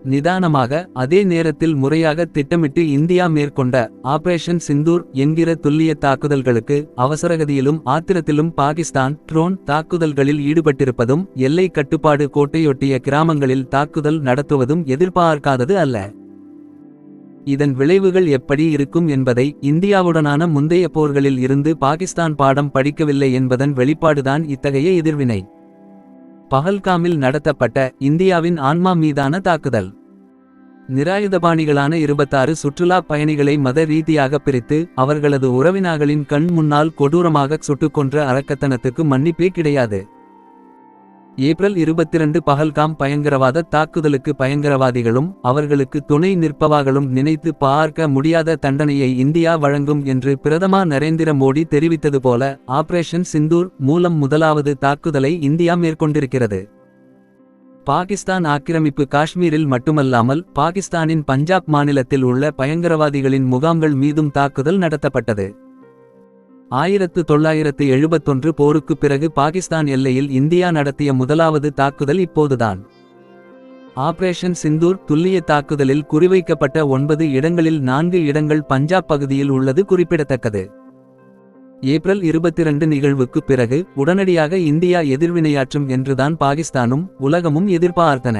நிதானமாக, அதே நேரத்தில் முறையாக திட்டமிட்டு இந்தியா மேற்கொண்ட ஆபரேஷன் சிந்தூர் என்கிற துல்லிய தாக்குதல்களுக்கு அவசரகதியிலும் ஆத்திரத்திலும் பாகிஸ்தான் ட்ரோன் தாக்குதல்களில் ஈடுபட்டிருப்பதும் எல்லை கட்டுப்பாடு கோட்டையொட்டிய கிராமங்களில் தாக்குதல் நடத்துவதும் எதிர்பார்க்காதது அல்ல. இதன் விளைவுகள் எப்படி இருக்கும் என்பதை இந்தியாவுடனான முந்தைய போர்களில் இருந்து பாகிஸ்தான் பாடம் படிக்கவில்லை என்பதன் வெளிப்பாடுதான் இத்தகைய எதிர்வினை. பஹல்காமில் நடத்தப்பட்ட இந்தியாவின் ஆன்மா மீதான தாக்குதல். நிராயுதபாணிகளான 26 சுற்றுலா பயணிகளை மத ரீதியாக பிரித்து அவர்களது உறவினர்களின் கண் முன்னால் கொடூரமாக சுட்டுக் கொன்ற அரக்கத்தனத்துக்கு மன்னிப்பே கிடையாது. ஏப்ரல் 22 பஹல்காம் பயங்கரவாத தாக்குதலுக்கு பயங்கரவாதிகளும் அவர்களுக்கு துணை நிற்பவாகளும் நினைத்து பார்க்க முடியாத தண்டனையை இந்தியா வழங்கும் என்று பிரதமர் நரேந்திர மோடி தெரிவித்தது போல ஆபரேஷன் சிந்தூர் மூலம் முதலாவது தாக்குதலை இந்தியா மேற்கொண்டிருக்கிறது. பாகிஸ்தான் ஆக்கிரமிப்பு காஷ்மீரில் மட்டுமல்லாமல் பாகிஸ்தானின் பஞ்சாப் மாநிலத்தில் உள்ள பயங்கரவாதிகளின் முகாம்கள் மீதும் தாக்குதல் நடத்தப்பட்டது. 1971 போருக்கு பிறகு பாகிஸ்தான் எல்லையில் இந்தியா நடத்திய முதலாவது தாக்குதல் இப்போதுதான். ஆபரேஷன் சிந்தூர் துல்லிய தாக்குதலில் குறிவைக்கப்பட்ட 9 இடங்களில் 4 இடங்கள் பஞ்சாப் பகுதியில் உள்ளது குறிப்பிடத்தக்கது. ஏப்ரல் 22 நிகழ்வுக்கு பிறகு உடனடியாக இந்தியா எதிர்வினையாற்றும் என்றுதான் பாகிஸ்தானும் உலகமும் எதிர்பார்த்தன.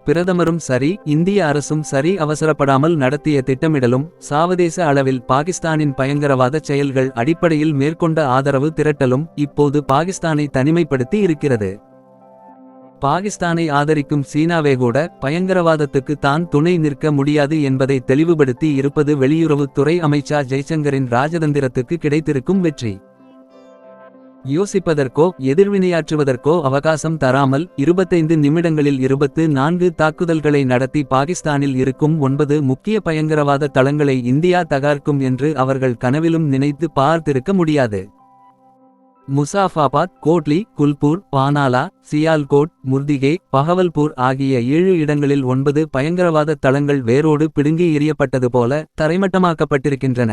பிரதமரும் சரி, இந்திய அரசும் சரி, அவசரப்படாமல் நடத்திய திட்டமிடலும் சாவதேச அளவில் பாகிஸ்தானின் பயங்கரவாத செயல்கள் அடிப்படையில் மேற்கொண்ட ஆதரவு திரட்டலும் இப்போது பாகிஸ்தானை தனிமைப்படுத்தி இருக்கிறது. பாகிஸ்தானை ஆதரிக்கும் சீனாவே கூட பயங்கரவாதத்துக்கு தான் துணை நிற்க முடியாது என்பதை தெளிவுபடுத்தி இருப்பது வெளியுறவுத்துறை அமைச்சர் ஜெய்சங்கரின் ராஜதந்திரத்துக்கு கிடைத்திருக்கும் வெற்றி. யோசிப்பதற்கோ எதிர்வினையாற்றுவதற்கோ அவகாசம் தராமல் 25 நிமிடங்களில் 24 தாக்குதல்களை நடத்தி பாகிஸ்தானில் இருக்கும் 9 முக்கிய பயங்கரவாத தளங்களை இந்தியா தகர்க்கும் என்று அவர்கள் கனவிலும் நினைத்து பார்த்திருக்க முடியாது. முசாஃபாபாத், கோட்லி, குல்பூர், பானாலா, சியால்கோட், முர்திகே, பஹவல்பூர் ஆகிய 7 இடங்களில் 9 பயங்கரவாத தளங்கள் வேரோடு பிடுங்கி எறியப்பட்டது போல தரைமட்டமாக்கப்பட்டிருக்கின்றன.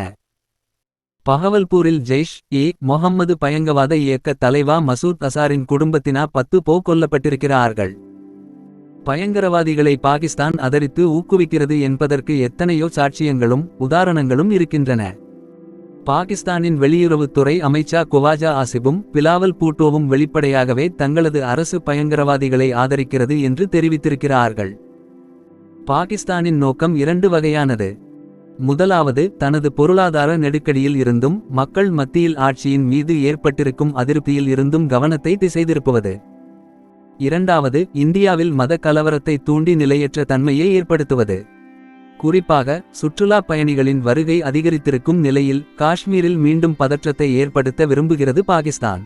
பஹவல்பூரில் ஜெய்ஷ்-ஏ-முஹம்மது பயங்கரவாத இயக்க தலைவா மசூத் அசாரின் குடும்பத்தினா 10 பேர் கொல்லப்பட்டிருக்கிறார்கள். பயங்கரவாதிகளை பாகிஸ்தான் ஆதரித்து ஊக்குவிக்கிறது என்பதற்கு எத்தனையோ சாட்சியங்களும் உதாரணங்களும் இருக்கின்றன. பாகிஸ்தானின் வெளியுறவுத்துறை அமைச்சர் குவாஜா ஆசிபும் பிலாவல் பூட்டோவும் வெளிப்படையாகவே தங்களது அரசு பயங்கரவாதிகளை ஆதரிக்கிறது என்று தெரிவித்திருக்கிறார்கள். பாகிஸ்தானின் நோக்கம் 2 வகையானது. முதலாவது, தனது பொருளாதார நெருக்கடியில் இருந்தும் மக்கள் மத்தியில் ஆட்சியின் மீது ஏற்பட்டிருக்கும் அதிருப்தியில் இருந்தும் கவனத்தை திசை திருப்புவது. இரண்டாவது, இந்தியாவில் மத கலவரத்தை தூண்டி நிலையற்ற தன்மையை ஏற்படுத்துவது. குறிப்பாக சுற்றுலா பயணிகளின் வருகை அதிகரித்திருக்கும் நிலையில் காஷ்மீரில் மீண்டும் பதற்றத்தை ஏற்படுத்த விரும்புகிறது பாகிஸ்தான்.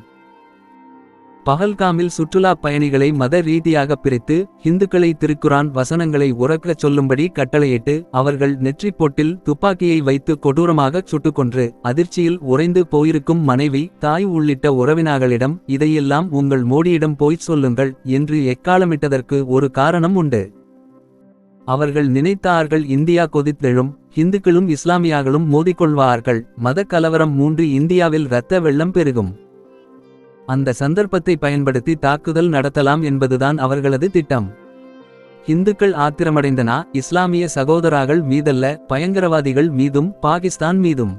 பஹல்காமில் சுற்றுலா பயணிகளை மத ரீதியாக பிரித்து ஹிந்துக்களை திருக்குரான் வசனங்களை உரக்கச் சொல்லும்படி கட்டளையிட்டு அவர்கள் நெற்றிப் பொட்டில் துப்பாக்கியை வைத்து கொடூரமாக சுட்டுக்கொன்று அதிர்ச்சியில் உறைந்து போயிருக்கும் மனைவி, தாய் உள்ளிட்ட உறவினர்களிடம் இதையெல்லாம் உங்கள் மோடியிடம் போய்ச் சொல்லுங்கள் என்று எக்காலமிட்டதற்கு ஒரு காரணம் உண்டு. அவர்கள் நினைத்தார்கள் இந்தியா கொதித்தெழும், ஹிந்துக்களும் இஸ்லாமியர்களும் மோதிக்கொள்வார்கள், மத கலவரம் மூண்டு இந்தியாவில் இரத்த வெள்ளம் பெருகும். அந்த சந்தர்ப்பத்தை பயன்படுத்தி தாக்குதல் நடத்தலாம் என்பதுதான் அவர்களது திட்டம். இந்துக்கள் ஆத்திரமடைந்தனா இஸ்லாமிய சகோதரர்கள் மீதல்ல, பயங்கரவாதிகள் மீதும் பாகிஸ்தான் மீதும்.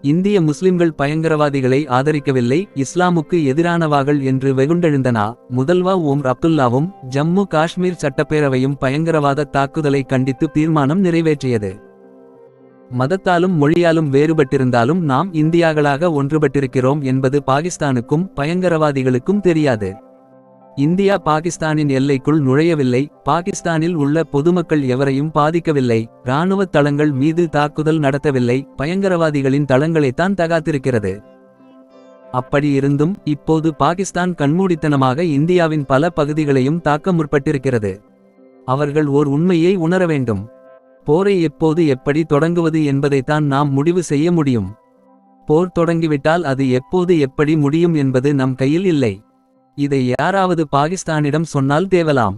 இந்திய முஸ்லிம்கள் பயங்கரவாதிகளை ஆதரிக்கவில்லை, இஸ்லாமுக்கு எதிரானவாகள் என்று வெகுண்டெழுந்தனா முதல்வர் ஓம் அப்துல்லாவும் ஜம்மு காஷ்மீர் சட்டப்பேரவையும் பயங்கரவாத தாக்குதலை கண்டித்து தீர்மானம் நிறைவேற்றியது. மதத்தாலும் மொழியாலும் வேறுபட்டிருந்தாலும் நாம் இந்தியாக்களாக ஒன்றுபட்டிருக்கிறோம் என்பது பாகிஸ்தானுக்கும் பயங்கரவாதிகளுக்கும் தெரியாது. இந்தியா பாகிஸ்தானின் எல்லைக்குள் நுழையவில்லை, பாகிஸ்தானில் உள்ள பொதுமக்கள் எவரையும் பாதிக்கவில்லை, இராணுவ தளங்கள் மீது தாக்குதல் நடத்தவில்லை, பயங்கரவாதிகளின் தளங்களைத்தான் தகாத்திருக்கிறது. அப்படி இருந்தும் இப்போது பாகிஸ்தான் கண்மூடித்தனமாக இந்தியாவின் பல பகுதிகளையும் தாக்க முற்பட்டிருக்கிறது. அவர்கள் ஓர் உண்மையை உணர வேண்டும். போரை எப்போது எப்படி தொடங்குவது என்பதைத்தான் நாம் முடிவு செய்ய முடியும். போர் தொடங்கிவிட்டால் அது எப்போது எப்படி முடியும் என்பது நம் கையில் இல்லை. இதை யாராவது பாகிஸ்தானிடம் சொன்னால் தேவலாம்.